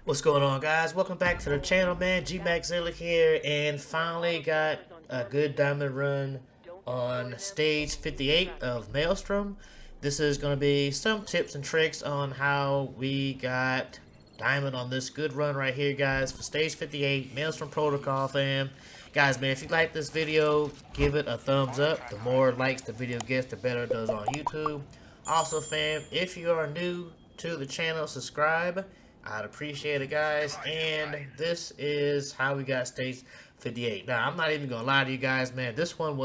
What's going on, guys? Welcome back to the channel, man. G-Maxilla here, and finally got a good diamond run on stage 58 of Maelstrom. This is going to be some tips and tricks on how we got diamond on this good run right here, guys, for stage 58 Maelstrom Protocol, fam. Guys, man, if you like this video, give it a thumbs up. The more likes the video gets, the better it does on YouTube. Also, fam, if you are new to the channel, subscribe. I'd appreciate it, guys. And this is how we got stage 58. Now, I'm not even gonna lie to you guys, man. This one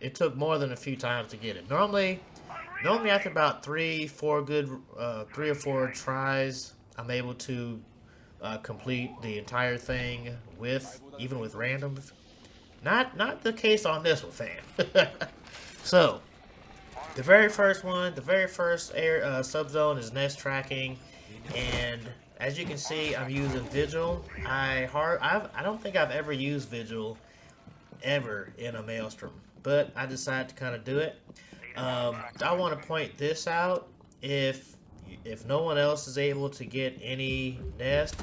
it took more than a few times to get it. Normally after about three or four tries, I'm able to complete the entire thing even with randoms. Not the case on this one, fam. So, the very first subzone is nest tracking, and as you can see, I'm using Vigil. I don't think I've ever used Vigil ever in a Maelstrom, but I decided to kind of do it. I want to point this out. If no one else is able to get any nest,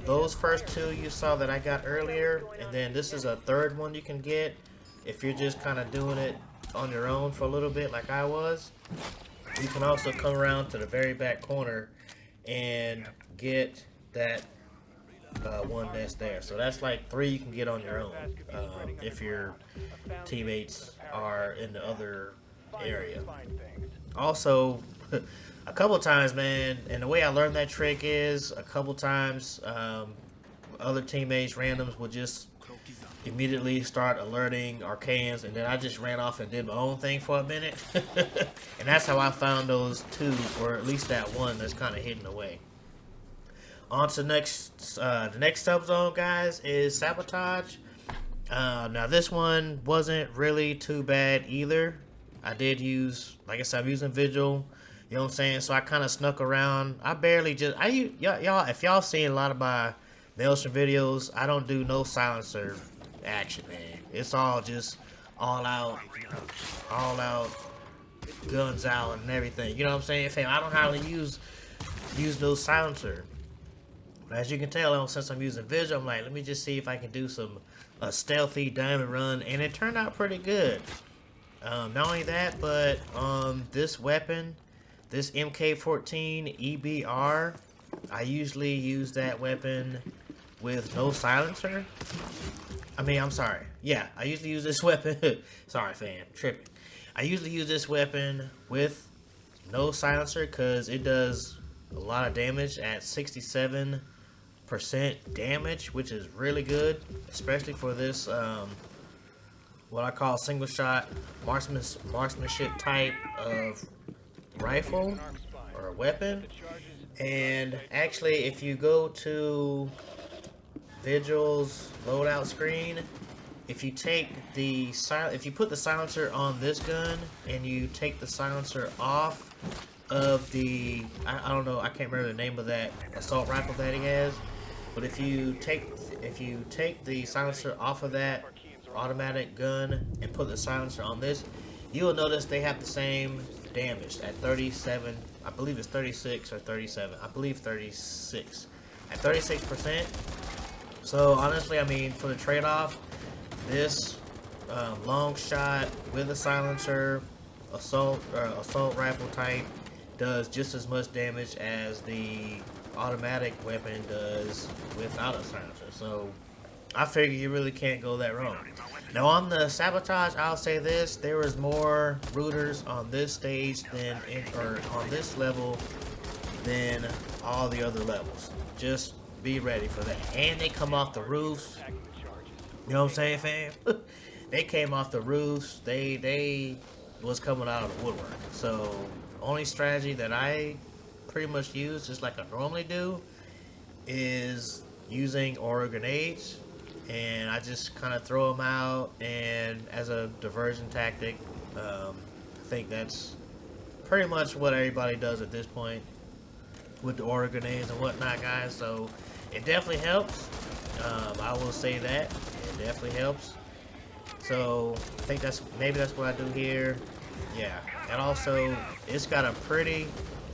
those first two you saw that I got earlier, and then this is a third one you can get if you're just kind of doing it on your own for a little bit like I was. You can also come around to the very back corner and get that one nest there. So that's like 3 you can get on your own if your teammates are in the other area. Also, a couple times, man, and the way I learned that trick is a couple times other teammates, randoms, will just immediately start alerting Arcaeans, and then I just ran off and did my own thing for a minute. And that's how I found those 2, or at least that one that's kind of hidden away. On to the next subzone, guys, is sabotage. Now this one wasn't really too bad either. I did use, like I said, I'm using Vigil. You know what I'm saying? So I kind of snuck around. Y'all, if y'all seen a lot of my Maelstrom videos, I don't do no silencer action, man. It's all just all out guns out and everything. You know what I'm saying, fam? I don't hardly use no silencer. But as you can tell, since I'm using Vigil, I'm like, let me just see if I can do a stealthy diamond run, and it turned out pretty good. Not only that, but this weapon, this MK14 EBR, I usually use that weapon with no silencer. I'm sorry. Yeah, I usually use this weapon. Sorry, fam, tripping. I usually use this weapon with no silencer because it does a lot of damage at 67% damage, which is really good, especially for this what I call single shot marksmanship type of rifle or weapon. And actually, if you go to Vigil's loadout screen, if you put the silencer on this gun and you take the silencer off of the, I don't know, I can't remember the name of that assault rifle that he has, but if you take the silencer off of that automatic gun and put the silencer on this, you will notice they have the same damage at 37. I believe it's 36 or 37. I believe 36 at 36%. So honestly, for the trade-off, this long shot with a silencer assault rifle type does just as much damage as the automatic weapon does without a silencer. So I figure you really can't go that wrong. Now on the sabotage, I'll say this: there was more rooters on this stage on this level than all the other levels. Just be ready for that. And they come off the roofs. You know what I'm saying, fam? They came off the roofs. They was coming out of the woodwork. So only strategy that I pretty much use, just like I normally do, is using aura grenades. And I just kind of throw them out, and as a diversion tactic, I think that's pretty much what everybody does at this point with the aura grenades and whatnot, guys. So it definitely helps. I will say that it definitely helps. So I think maybe that's what I do here. Yeah, and also it's got a pretty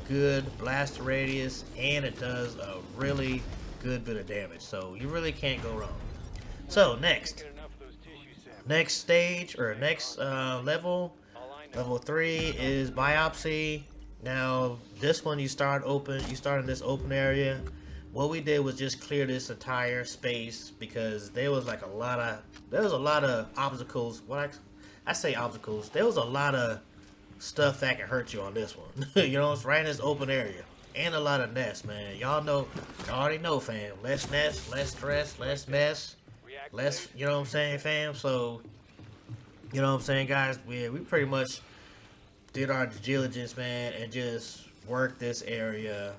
good blast radius, and it does a really good bit of damage. So you really can't go wrong. So next stage or next level, level 3 is biopsy. Now this one you start in this open area. What we did was just clear this entire space because there was like a lot of obstacles. I say obstacles. There was a lot of stuff that can hurt you on this one. You know, it's right in this open area. And a lot of nests, man. Y'all already know, fam. Less nests, less stress, less mess, less, you know what I'm saying, fam? So, you know what I'm saying, guys? We pretty much did our due diligence, man, and just worked this area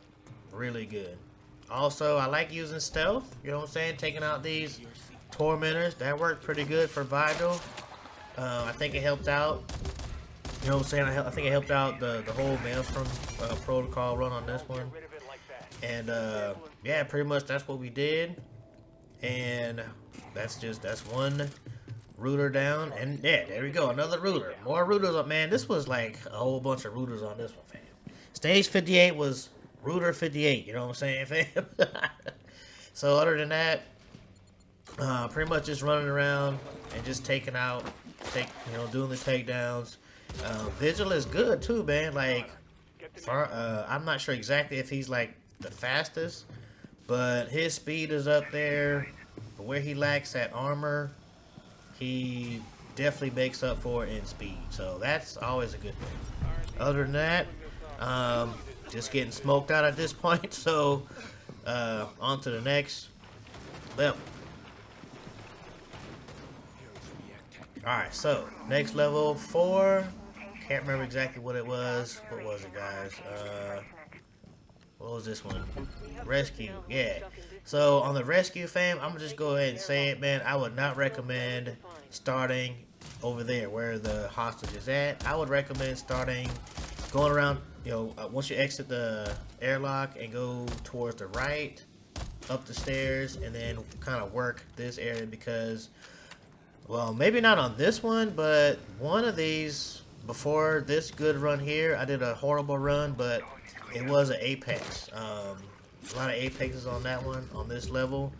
really good. Also, I like using stealth, you know what I'm saying? Taking out these tormentors. That worked pretty good for Vigil. I think it helped out. You know what I'm saying? I think it helped out the whole Maelstrom Protocol run on this one. And yeah, pretty much that's what we did. And that's one rooter down. And yeah, there we go, another rooter. More rooters up, man. This was like a whole bunch of rooters on this one, fam. Stage 58 was Rooter 58, you know what I'm saying, fam? So other than that, pretty much just running around and just doing the takedowns. Vigil is good too, man. Like, I'm not sure exactly if he's like the fastest, but his speed is up there. But where he lacks that armor, he definitely makes up for it in speed. So that's always a good thing. Other than that, just getting smoked out at this point. So on to the next level. Alright, so next level 4. Can't remember exactly what it was. What was it, guys? What was this one? Rescue. Yeah. So on the rescue, fam, I'm gonna just go ahead and say it, man. I would not recommend starting over there where the hostage is at. I would recommend going around, you know, once you exit the airlock and go towards the right, up the stairs, and then kind of work this area because, well, maybe not on this one, but one of these, before this good run here, I did a horrible run, but it was an Apex. A lot of Apexes on that one, on this level.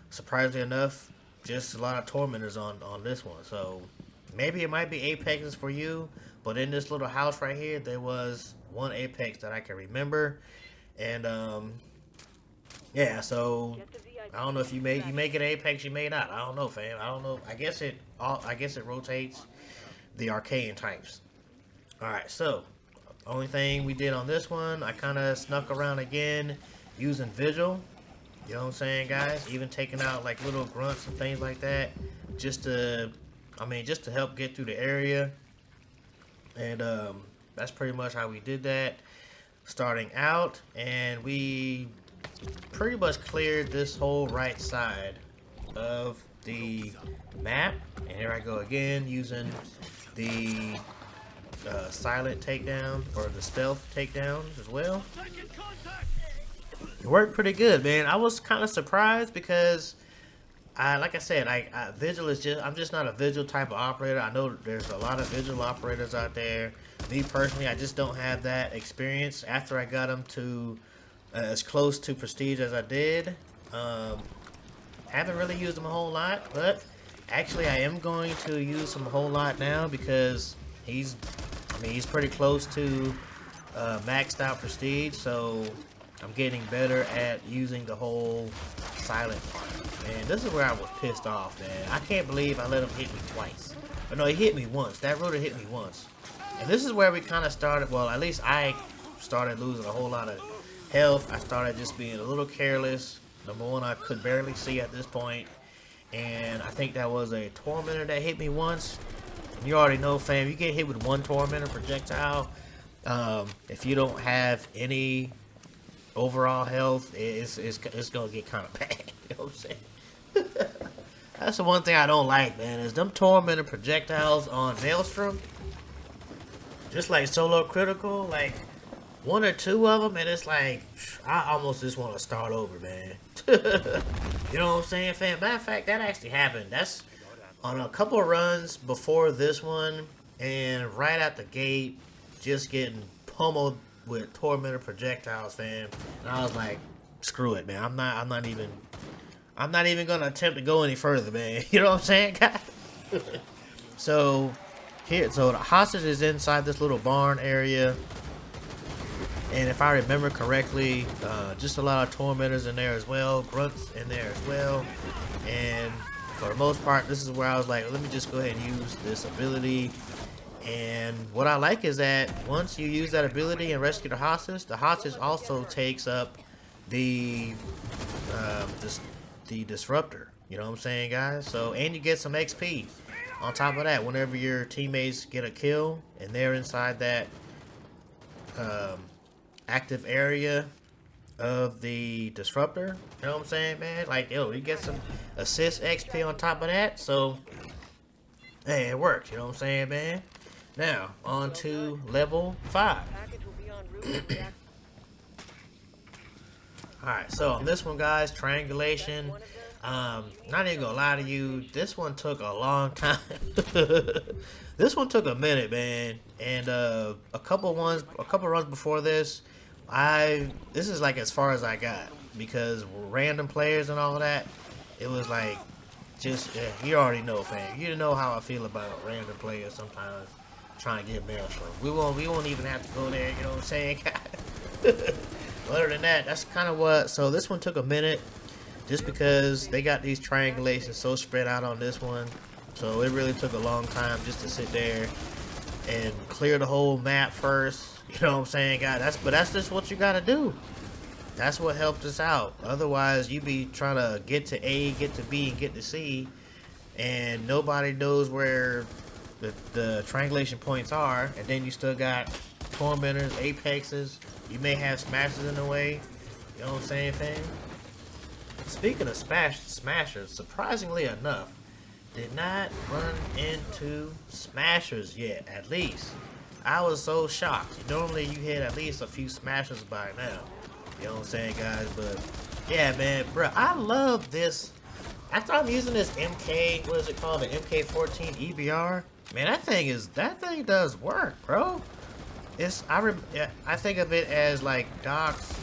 Surprisingly enough, just a lot of Tormentors on this one. So maybe it might be Apexes for you, but in this little house right here, there was one Apex that I can remember. And yeah, so I don't know if you make it Apex, you may not. I don't know, fam. I don't know. I guess it rotates the arcane types. All right, so only thing we did on this one, I kind of snuck around again using Vigil. You know what I'm saying, guys? Even taking out like little grunts and things like that, just to help get through the area. And that's pretty much how we did that. Starting out, and we pretty much cleared this whole right side of the map. And here I go again using the silent takedown, or the stealth takedowns as well. It worked pretty good, man. I was kind of surprised because like I said, Vigil is I'm just not a Vigil type of operator. I know there's a lot of Vigil operators out there. Me personally, I just don't have that experience after I got them to as close to Prestige as I did. Haven't really used them a whole lot, but actually I am going to use them a whole lot now because he's pretty close to maxed out Prestige, so I'm getting better at using the whole silent part. And this is where I was pissed off, man. I can't believe I let him hit me twice. But no, he hit me once. That rotor hit me once. And this is where we kind of started, well, at least I started losing a whole lot of health. I started just being a little careless. Number one, I could barely see at this point. And I think that was a Tormentor that hit me once. And you already know, fam, you get hit with one Tormentor projectile. If you don't have any overall health, it's gonna get kind of bad. You know what I'm saying? That's the one thing I don't like, man, is them Tormentor projectiles on Maelstrom. Just like solo critical, like one or two of them, and it's like I almost just want to start over, man. You know what I'm saying, fam? Matter of fact, that actually happened. That's on a couple of runs before this one, and right out the gate, just getting pummeled with tormentor projectiles, fam. And I was like, screw it, man. I'm not even gonna attempt to go any further, man. You know what I'm saying, guys? So the hostage is inside this little barn area, and if I remember correctly, just a lot of tormentors in there as well, grunts in there as well, and for the most part, this is where I was like, let me just go ahead and use this ability. And what I like is that once you use that ability and rescue the hostage also takes up the disruptor. You know what I'm saying, guys? So, and you get some XP on top of that whenever your teammates get a kill and they're inside that active area of the disruptor. You know what I'm saying, man? Like, yo, you get some assist XP on top of that. So, hey, it works. You know what I'm saying, man? Now, on to level 5. Alright, so on this one, guys, triangulation. Not even gonna lie to you, this one took a long time. This one took a minute, man. And a couple runs before this, this is like as far as I got, because random players and all of that, it was like, just, you already know, fam. You know how I feel about random players sometimes trying to get Maelstrom. We won't even have to go there, you know what I'm saying? Other than that, that's kind of what, so this one took a minute, just because they got these triangulations so spread out on this one. So it really took a long time just to sit there and clear the whole map first. You know what I'm saying, guys? But that's just what you gotta do. That's what helped us out. Otherwise, you be trying to get to A, get to B, and get to C, and nobody knows where the triangulation points are. And then you still got tormentors, apexes. You may have smashers in the way. You know what I'm saying, fam? Speaking of smashers, surprisingly enough, did not run into smashers yet, at least. I was so shocked. Normally you hit at least a few smashers by now. You know what I'm saying, guys? But yeah, man, bro, I love this. After I'm using this MK, what is it called? The MK14 EBR. Man, that thing does work, bro. I think of it as like Doc's.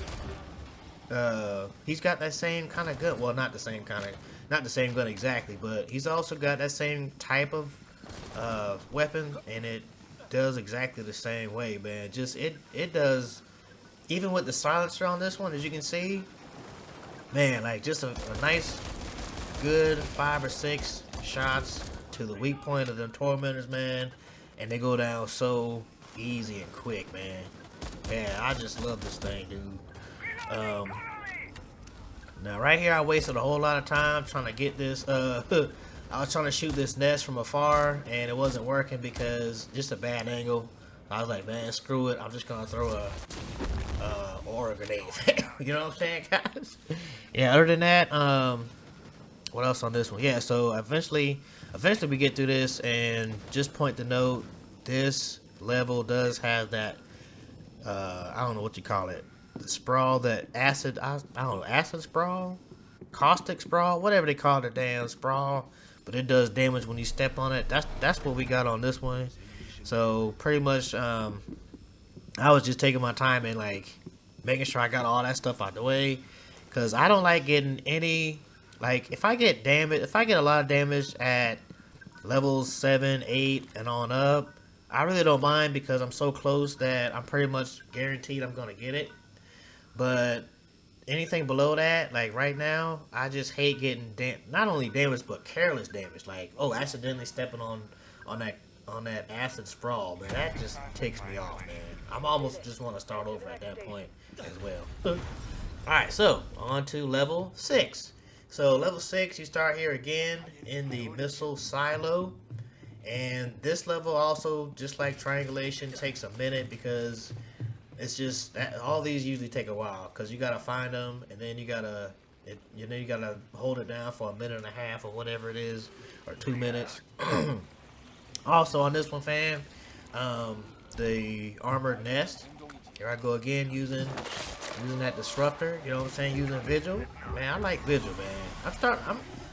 He's got that same kind of gun. Well, not the same gun exactly, but he's also got that same type of weapon, and it does exactly the same way, man. Just it does, even with the silencer on this one, as you can see, man, like just a nice, good 5 or 6 shots to the weak point of the tormentors, man, and they go down so easy and quick, man. Yeah, I just love this thing, dude. Now right here I wasted a whole lot of time trying to get this I was trying to shoot this nest from afar, and it wasn't working because just a bad angle. I was like, man, screw it, I'm just gonna throw a aura grenade. You know what I'm saying, guys? Yeah, other than that, what else on this one? Yeah, so eventually we get through this, and just point to note, this level does have that I don't know what you call it, the sprawl, that acid, I don't know, acid sprawl, caustic sprawl, whatever they call the damn sprawl, but it does damage when you step on it. That's what we got on this one. So pretty much I was just taking my time and like making sure I got all that stuff out the way, because I don't like getting any, like, if I get a lot of damage at levels 7, 8 and on up, I really don't mind, because I'm so close that I'm pretty much guaranteed I'm gonna get it. But anything below that, like right now, I just hate getting not only damage but careless damage. Like, oh, accidentally stepping on that acid sprawl, man. That just ticks me off, man. I'm almost just want to start over at that point as well. Alright, so on to level 6. So level 6, you start here again in the missile silo. And this level also, just like triangulation, takes a minute, because it's just that all these usually take a while, because you gotta find them, and then you gotta hold it down for a minute and a half or whatever it is, or 2 minutes. Also on this one, fam, the armored nest. Here I go again using that disruptor. You know what I'm saying? Using Vigil. Man, I like Vigil, man.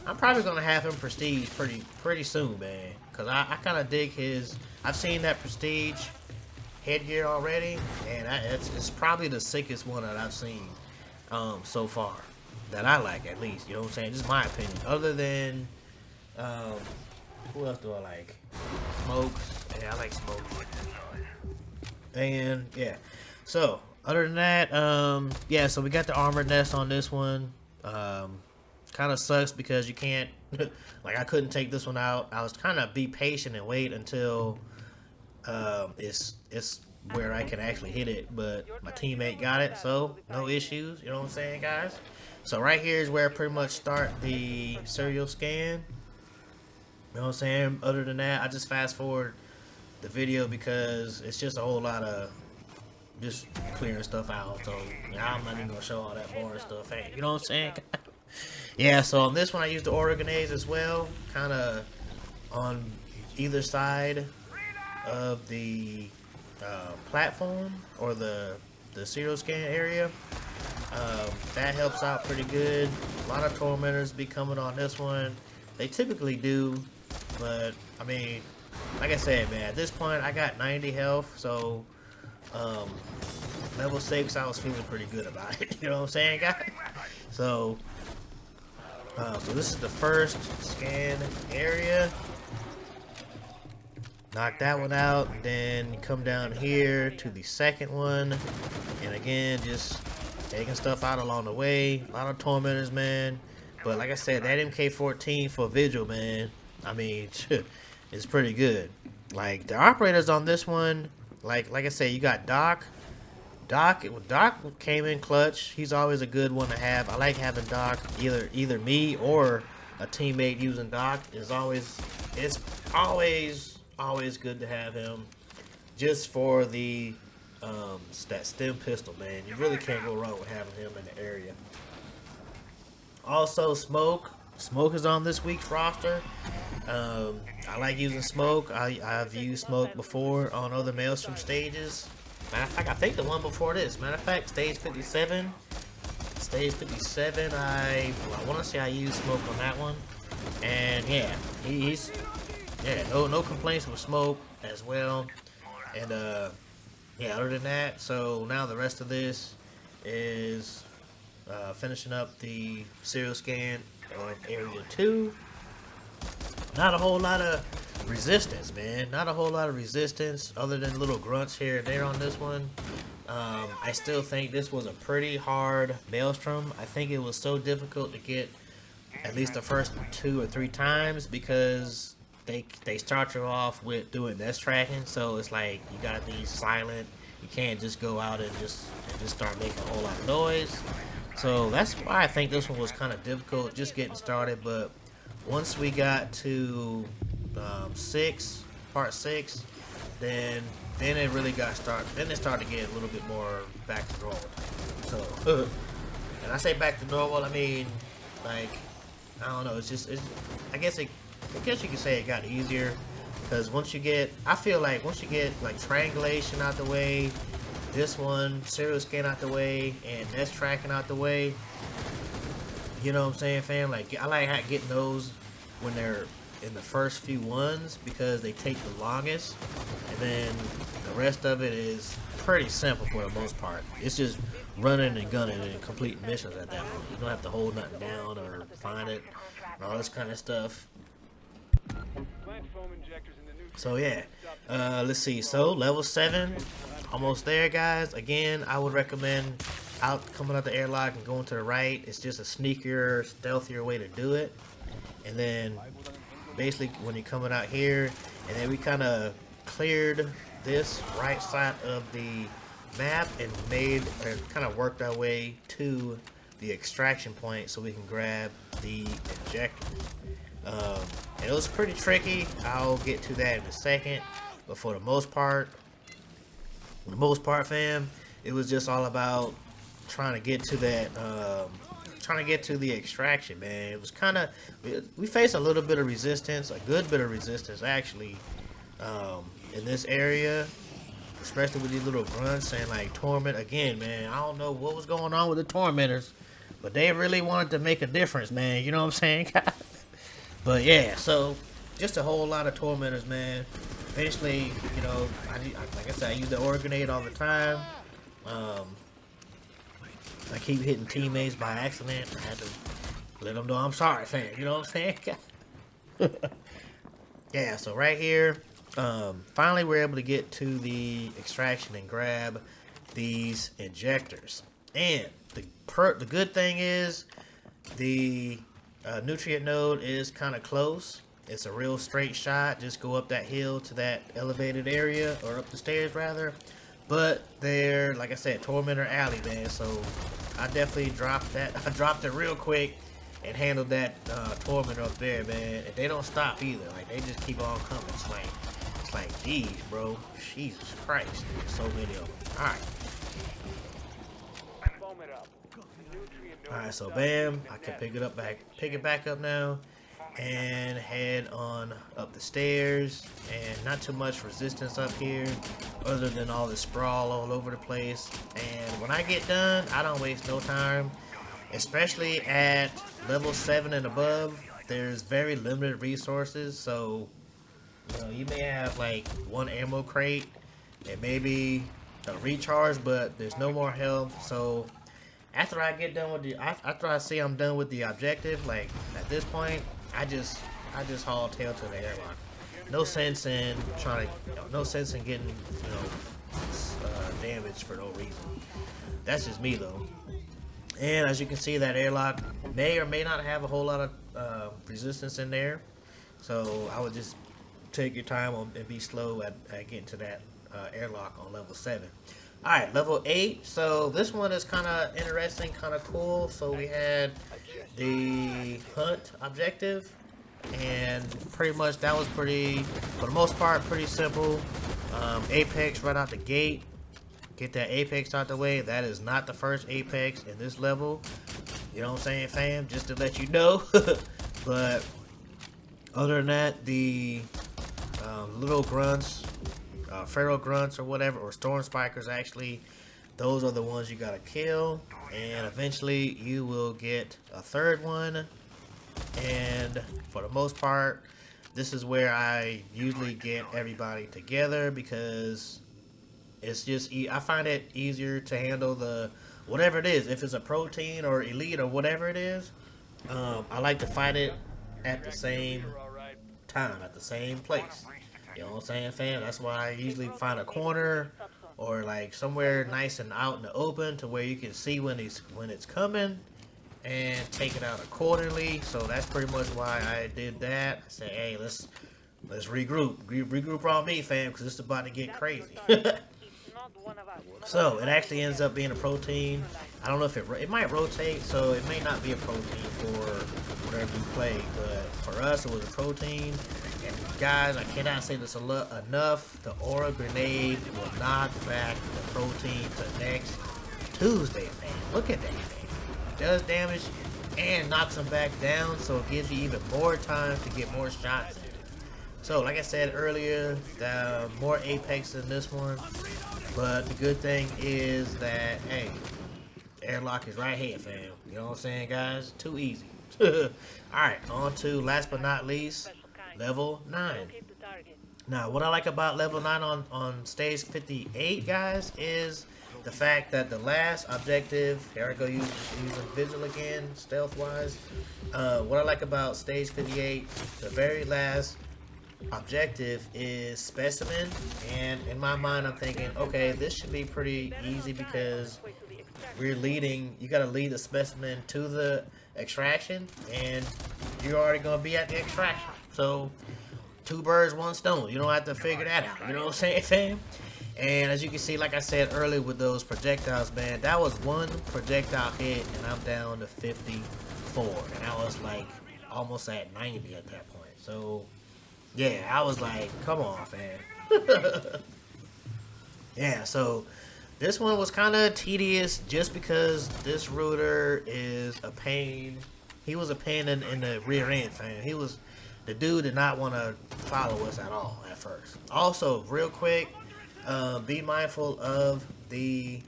I'm probably gonna have him prestige pretty soon, man. Cause I kind of dig his. I've seen that prestige headgear already, and it's probably the sickest one that I've seen so far, that I like, at least. You know what I'm saying? Just my opinion. Other than who else do I like? Smoke. Yeah, I like Smoke. And yeah, so other than that, yeah, so we got the armored nest on this one. Kind of sucks because you can't like, I couldn't take this one out. I was kind of be patient and wait until it's where I can actually hit it, but my teammate got it, so no issues. You know what I'm saying, guys? So right here is where I pretty much start the serial scan. You know what I'm saying? Other than that, I just fast forward the video because it's just a whole lot of just clearing stuff out. So yeah, I'm not even gonna show all that boring stuff. Hey, you know what I'm saying? Yeah. So on this one, I used the order grenades as well, kind of on either side of the platform or the serial scan area. That helps out pretty good. A lot of tormentors be coming on this one. They typically do, but I mean, like I said, man, at this point I got 90 health, so level 6 I was feeling pretty good about it. You know what I'm saying, guys? So so this is the first scan area. Knock that one out, then come down here to the second one, and again, just taking stuff out along the way. A lot of tormentors, man. But like I said, that MK14 for Vigil, man, I mean, it's pretty good. Like, the operators on this one, like I said, you got Doc. Doc came in clutch. He's always a good one to have. I like having Doc. Either me or a teammate using Doc is always, it's always good to have him, just for the that stem pistol, man. You really can't go wrong with having him in the area. Also, Smoke is on this week's roster. I like using Smoke. I've used Smoke before on other Maelstrom stages. Matter of fact, I think the one before this. Matter of fact, stage 57. Stage 57, I want to say I used Smoke on that one. And yeah, he's no complaints with Smoke as well. And yeah, other than that, so now the rest of this is finishing up the serial scan on area 2. Not a whole lot of resistance, man. Not a whole lot of resistance other than little grunts here and there on this one. I still think this was a pretty hard Maelstrom. I think it was so difficult to get at least the first 2 or 3 times because they start you off with doing nest tracking, so it's like you gotta be silent. You can't just go out and just start making a whole lot of noise. So that's why I think this one was kind of difficult, just getting started. But once we got to part 6, then it really got started. Then it started to get a little bit more back to normal. So, and I say back to normal, I mean, like, I don't know. I guess you can say it got easier, because once you get, I feel like once you get like triangulation out the way, this one, serial scan out the way, and nest tracking out the way, you know what I'm saying, fam? Like, I like getting those when they're in the first few ones because they take the longest, and then the rest of it is pretty simple for the most part. It's just running and gunning and completing missions at that point. You don't have to hold nothing down or find it and all this kind of stuff. So yeah, let's see. So level 7, almost there, guys. Again, I would recommend coming out the airlock and going to the right. It's just a sneakier, stealthier way to do it. And then basically when you're coming out here, and then we kind of cleared this right side of the map and kind of worked our way to the extraction point so we can grab the injector. And it was pretty tricky. I'll get to that in a second, but for the most part, fam, it was just all about trying to get to that, trying to get to the extraction, man. It was kind of, we faced a little bit of resistance, a good bit of resistance actually, in this area, especially with these little grunts and like torment. Again, man, I don't know what was going on with the tormentors, but they really wanted to make a difference, man. You know what I'm saying? But yeah, so just a whole lot of tormentors, man. eventually, you know, like I said, I use the aura grenade all the time. I keep hitting teammates by accident. I had to let them know I'm sorry, fam. You know what I'm saying? Yeah, so right here, finally we're able to get to the extraction and grab these injectors. And the good thing is the nutrient node is kind of close. It's a real straight shot. Just go up that hill to that elevated area, or up the stairs rather. But they're, like I said, Tormentor Alley, man. So I definitely dropped that. I dropped it real quick and handled that Tormentor up there, man. And they don't stop either. Like, they just keep on coming. It's like, geez, bro. Jesus Christ. There's so many of them. All right. Alright, so bam, I can pick it back up now, and head on up the stairs. And not too much resistance up here, other than all the sprawl all over the place. And when I get done, I don't waste no time, especially at level 7 and above. There's very limited resources, so you know, you may have like one ammo crate and maybe a recharge, but there's no more health. So after I get done with after I see I'm done with the objective, like at this point, I just haul tail to the airlock. No sense in no sense in getting, you know, damage for no reason. That's just me though. And as you can see, that airlock may or may not have a whole lot of resistance in there. So I would just take your time and be slow at getting to that airlock on level 7. Alright, level 8. So this one is kind of interesting, kind of cool. So we had the hunt objective, and pretty much that was pretty, for the most part, pretty simple. Apex right out the gate. Get that Apex out the way. That is not the first Apex in this level. You know what I'm saying, fam? Just to let you know. But other than that, the little grunts, feral grunts or whatever, or storm spikers actually, those are the ones you gotta kill, and eventually you will get a third one. And for the most part, this is where I usually get everybody together, because it's just I find it easier to handle the whatever it is. If it's a protein or elite or whatever it is, I like to fight it at the same time, at the same place. You know what I'm saying, fam? That's why I usually find a corner or like somewhere nice and out in the open to where you can see when it's coming and take it out accordingly. So that's pretty much why I did that. I said, hey, let's regroup on me, fam, because it's about to get crazy. So it actually ends up being a protein. I don't know if it might rotate, so it may not be a protein for whatever you play, but for us it was a protein. And guys, I cannot say this enough. The aura grenade will knock back the protein to next Tuesday, man. Look at that thing. It does damage and knocks them back down, so it gives you even more time to get more shots in. So like I said earlier, the more Apex than this one. But the good thing is that, hey, airlock is right here, fam. You know what I'm saying, guys? Too easy. Alright, on to, last but not least, level 9. Now, what I like about level 9 on stage 58, guys, is the fact that the last objective, here I go using Vigil again, stealth-wise. What I like about stage 58, the very last objective is Specimen, and in my mind I'm thinking, okay, this should be pretty easy because we're leading, you gotta lead the Specimen to the extraction, and you're already gonna be at the extraction. So 2 birds, 1 stone. You don't have to figure that out. You know what I'm saying, fam? And as you can see, like I said earlier with those projectiles, man, that was 1 projectile hit, and I'm down to 54, and I was like almost at 90 at that point. So yeah, I was like, come on, fam. Yeah, so this one was kind of tedious just because this Rooter is a pain. He was a pain in the rear end, fam. The dude did not want to follow us at all at first. Also, real quick, be mindful of the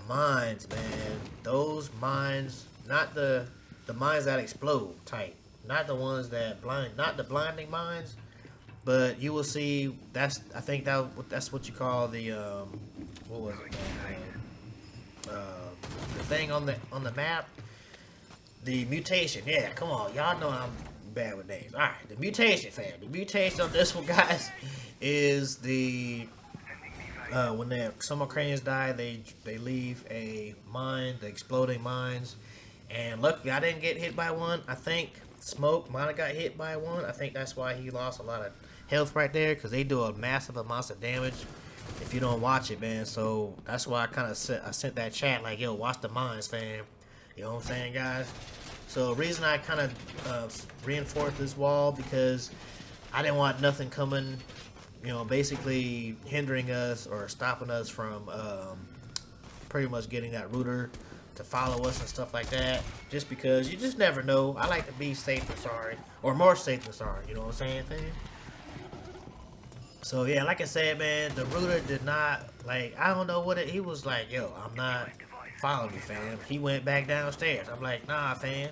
mines, man. Those mines, not the mines that explode type. Not the ones that blind, not the blinding mines. but you will see I think that's what you call the what was it? The thing on the map, the mutation. Yeah, come on, y'all know I'm bad with names. All right, the mutation, fam. The mutation on this one, guys, is the when some Ukrainians die, they leave a mine, the exploding mines, and luckily I didn't get hit by one. I think Smoke might have got hit by one. I think that's why he lost a lot of health right there, because they do a massive amounts of damage if you don't watch it, man. So that's why I sent that chat like, yo, watch the mines, fam. You know what I'm saying, guys? So the reason I kind of reinforced this wall, because I didn't want nothing coming, you know, basically hindering us or stopping us from pretty much getting that router to follow us and stuff like that. Just because you just never know. I like to be safe than sorry, or more safe than sorry. You know what I'm saying, fam? So yeah, like I said, man, the router did not, like, I don't know what he was like, yo, I'm not following you, fam. He went back downstairs. I'm like, nah, fam,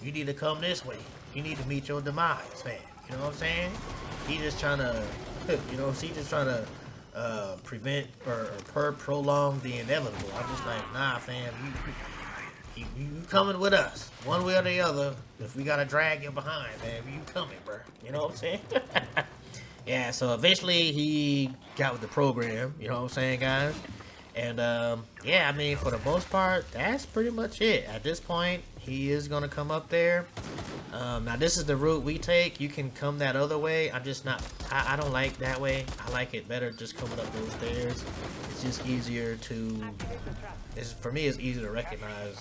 you need to come this way. You need to meet your demise, fam. You know what I'm saying? He just trying to, you know, he just trying to prevent or prolong the inevitable. I'm just like, nah, fam, you coming with us, one way or the other. If we gotta drag you behind, man, you coming, bro. You know what I'm saying? Yeah, so eventually he got with the program, you know what I'm saying, guys? And, yeah, I mean, for the most part, that's pretty much it. At this point, he is going to come up there. Now, this is the route we take. You can come that other way. I'm just not, I don't like that way. I like it better just coming up those stairs. It's just easier to, for me, it's easier to recognize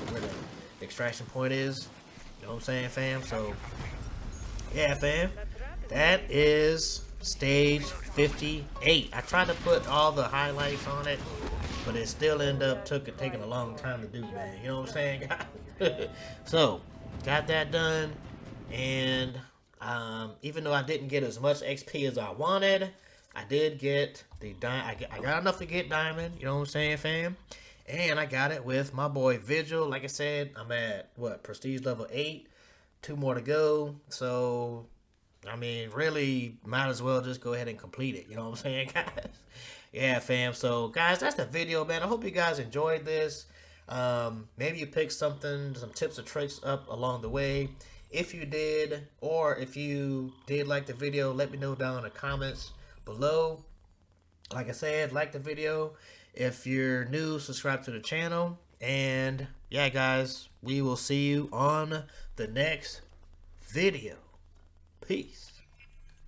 where the extraction point is. You know what I'm saying, fam? So, yeah, fam. That is stage 58. I tried to put all the highlights on it, but it still ended up taking a long time to do, man. You know what I'm saying, guys? So, got that done, and even though I didn't get as much XP as I wanted, I did get the I got enough to get diamond. You know what I'm saying, fam? And I got it with my boy Vigil. Like I said, I'm at what, prestige level 8. 2 more to go. So, I mean, really, might as well just go ahead and complete it. You know what I'm saying, guys? Yeah, fam. So, guys, that's the video, man. I hope you guys enjoyed this. Maybe you picked some tips or tricks up along the way. If you did, or if you did like the video, let me know down in the comments below. Like I said, like the video. If you're new, subscribe to the channel. And, yeah, guys, we will see you on the next video. Peace.